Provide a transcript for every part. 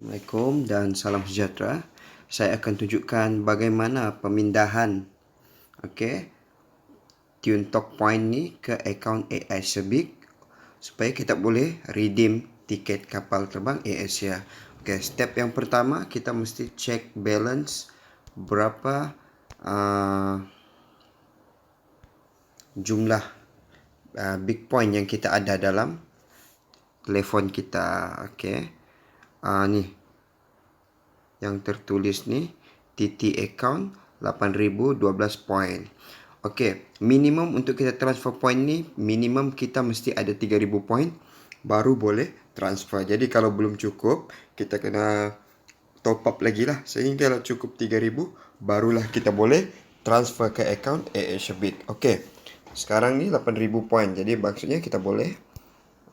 Assalamualaikum dan salam sejahtera. Saya akan tunjukkan bagaimana pemindahan TuneTalk Point ni ke akaun AI Sebik supaya kita boleh redeem tiket kapal terbang AirAsia. Step yang pertama kita mesti check balance berapa jumlah big point yang kita ada dalam telefon kita. Ni yang tertulis ni TT account 8,012 point. Minimum untuk kita transfer point ni, minimum kita mesti ada 3,000 point baru boleh transfer. Jadi kalau belum cukup, kita kena top up lagi lah. Sehingga kalau cukup 3,000, barulah kita boleh transfer ke account AirAsiaBit. Sekarang ni 8,000 point. Jadi maksudnya kita boleh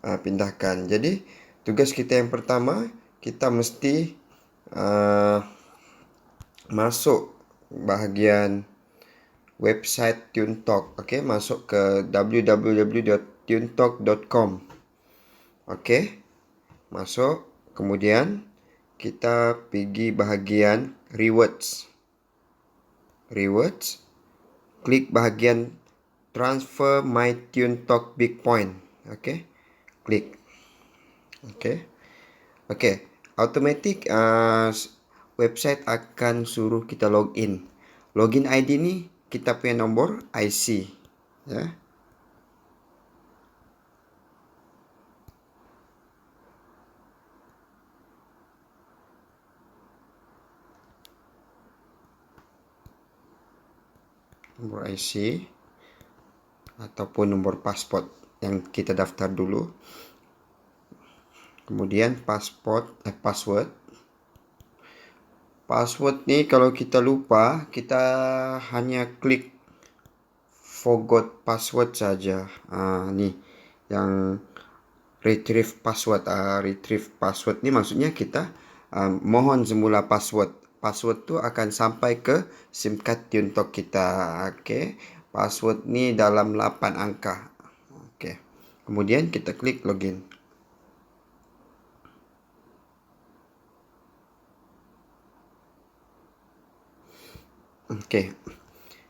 pindahkan. Jadi tugas kita yang pertama, kita mesti masuk bahagian website TuneTalk. Masuk ke www.tunetalk.com. Masuk, kemudian kita pergi bahagian rewards. Klik bahagian transfer my TuneTalk big point. Klik. Automatic website akan suruh kita login. Login ID ni kita punya nombor IC, ya. Nombor IC ataupun nombor pasport yang kita daftar dulu. Kemudian password. Password ni kalau kita lupa, kita hanya klik forgot password saja. Ni yang retrieve password. Retrieve password ni maksudnya kita mohon semula password. Password tu akan sampai ke SIM card TuneTalk kita. Password ni dalam 8 angka. Kemudian kita klik login.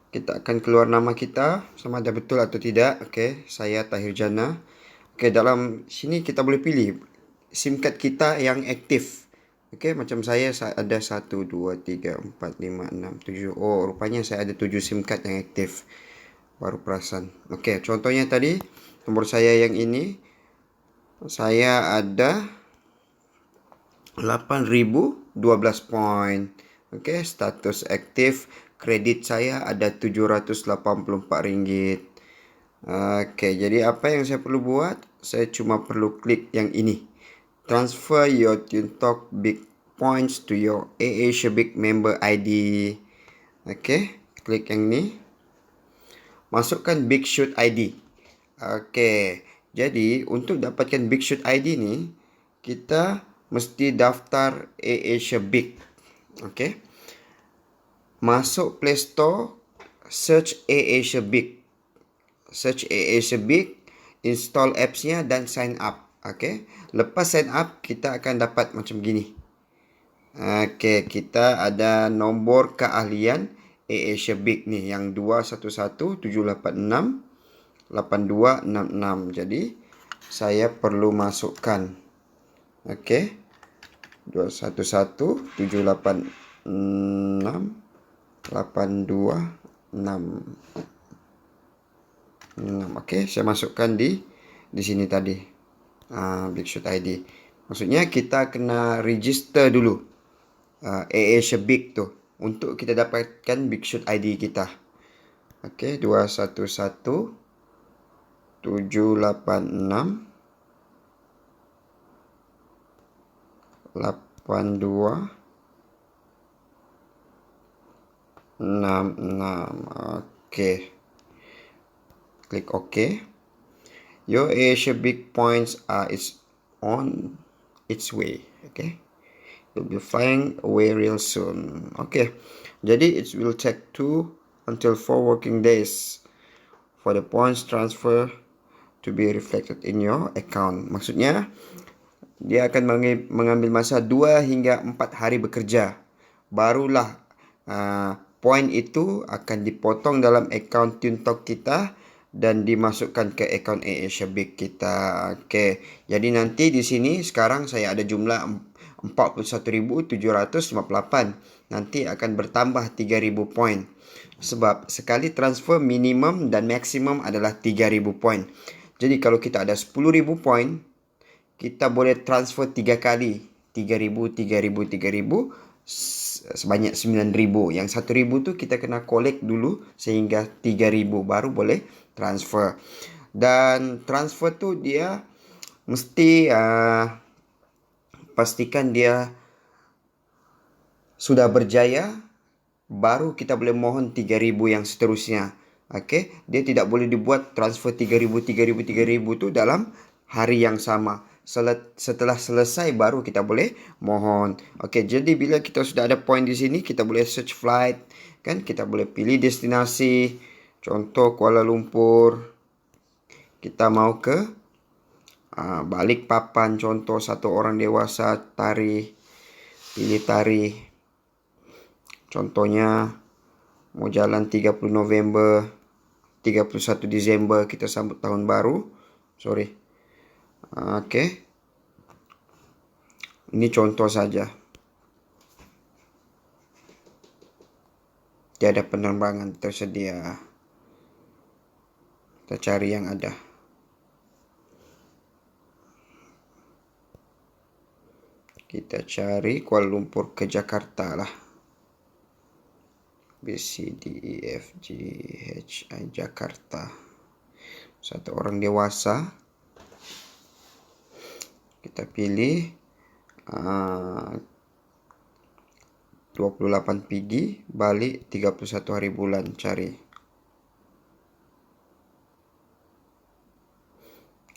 Kita akan keluar nama kita sama ada betul atau tidak. Saya Tahir Jana. Dalam sini kita boleh pilih SIM card kita yang aktif. Macam saya ada 1, 2, 3, 4, 5, 6, 7. Oh, rupanya saya ada 7 SIM card yang aktif. Baru perasan. Contohnya tadi nombor saya yang ini, saya ada 8,012 point. Status aktif. Kredit saya ada RM784. Jadi apa yang saya perlu buat? Saya cuma perlu klik yang ini. Transfer your TuneTalk big points to your AirAsiaBit member ID. Klik yang ini. Masukkan Big Shoot ID. Jadi untuk dapatkan Big Shoot ID ni, kita mesti daftar AirAsiaBit. Masuk Play Store, search AirAsiaBit. Install apps-nya dan sign up. Lepas sign up, kita akan dapat macam gini. Kita ada nombor keahlian AirAsiaBit ni yang 2117868266. Jadi saya perlu masukkan 21786826. Saya masukkan di sini tadi. Big Shoot ID. Maksudnya kita kena register dulu AirAsiaBit tu untuk kita dapatkan Big Shoot ID kita. 21786266. Klik OK. Your AirAsiaBit points are on its way. You'll be flying away real soon. Jadi it will take 2 until 4 working days for the points transfer to be reflected in your account. Maksudnya dia akan mengambil masa 2 hingga 4 hari bekerja. Barulah poin itu akan dipotong dalam akaun TuneTalk kita dan dimasukkan ke akaun AirAsia Big kita. Okey. Jadi nanti di sini sekarang saya ada jumlah 41.758. Nanti akan bertambah 3.000 poin. Sebab sekali transfer minimum dan maksimum adalah 3.000 poin. Jadi kalau kita ada 10.000 poin, kita boleh transfer 3 kali. 3.000, 3.000, 3.000 sebanyak 9.000. Yang 1.000 tu kita kena collect dulu sehingga 3.000 baru boleh transfer. Dan transfer tu dia mesti pastikan dia sudah berjaya, baru kita boleh mohon 3.000 yang seterusnya. Okey, dia tidak boleh dibuat transfer 3.000, 3.000, 3.000 tu dalam hari yang sama. Setelah selesai baru kita boleh mohon. Okey, jadi bila kita sudah ada poin di sini, kita boleh search flight, kan? Kita boleh pilih destinasi. Contoh Kuala Lumpur. Kita mau ke Balikpapan, contoh 1 orang dewasa Tari. Pilih Tari. Contohnya mau jalan 30 November, 31 Disember kita sambut tahun baru. Okey. Ini contoh saja. Tiada penerbangan tersedia. Kita cari yang ada. Kita cari Kuala Lumpur ke Jakarta lah. B, C, D, E, F, G, H, I, Jakarta. 1 orang dewasa. Kita pilih 28 pergi, balik 31 hari bulan. Cari.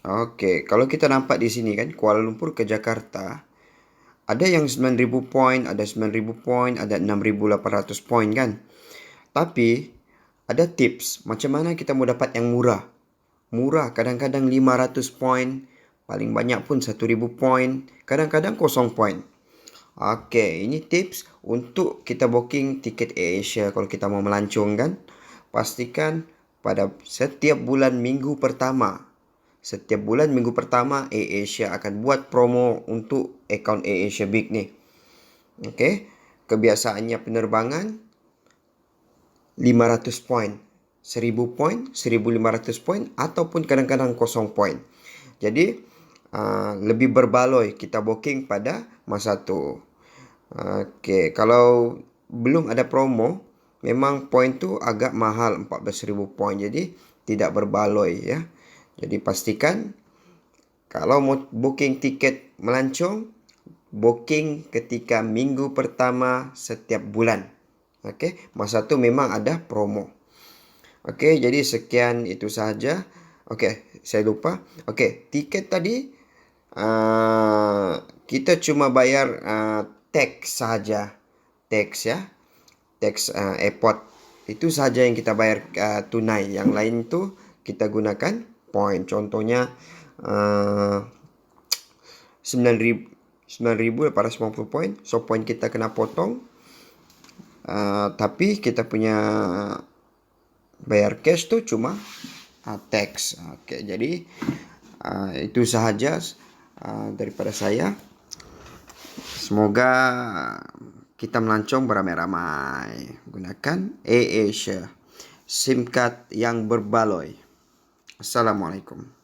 Okey, kalau kita nampak di sini kan, Kuala Lumpur ke Jakarta. Ada yang 9.000 poin, ada 9.000 poin, ada 6.800 poin kan. Tapi ada tips macam mana kita mau dapat yang murah. Murah kadang-kadang 500 poin, paling banyak pun 1.000 poin, kadang-kadang 0 poin. Okey, ini tips untuk kita booking tiket AirAsia kalau kita mau melancong kan. Pastikan pada setiap bulan minggu pertama. Setiap bulan minggu pertama AirAsia akan buat promo untuk akaun AirAsia Big ni. Okey, kebiasaannya penerbangan 500 poin, 1.000 poin, 1.500 poin ataupun kadang-kadang 0 poin. Jadi lebih berbaloi kita booking pada masa tu. Okey, kalau belum ada promo, memang poin tu agak mahal, 14.000 poin. Jadi tidak berbaloi ya. Jadi pastikan kalau mau booking tiket melancong, booking ketika minggu pertama setiap bulan. Okey, masa tu memang ada promo. Okey, jadi sekian itu sahaja. Okey, saya lupa. Okey, tiket tadi kita cuma bayar tax sahaja. Tax ya. Tax airport. Itu sahaja yang kita bayar tunai. Yang lain tu kita gunakan poin. Contohnya 9.890 poin. So poin kita kena potong. Tapi kita punya bayar cash tu cuma tax. Okey, jadi itu sahaja daripada saya. Semoga kita melancong beramai-ramai. Gunakan AirAsia, SIM card yang berbaloi. Assalamualaikum.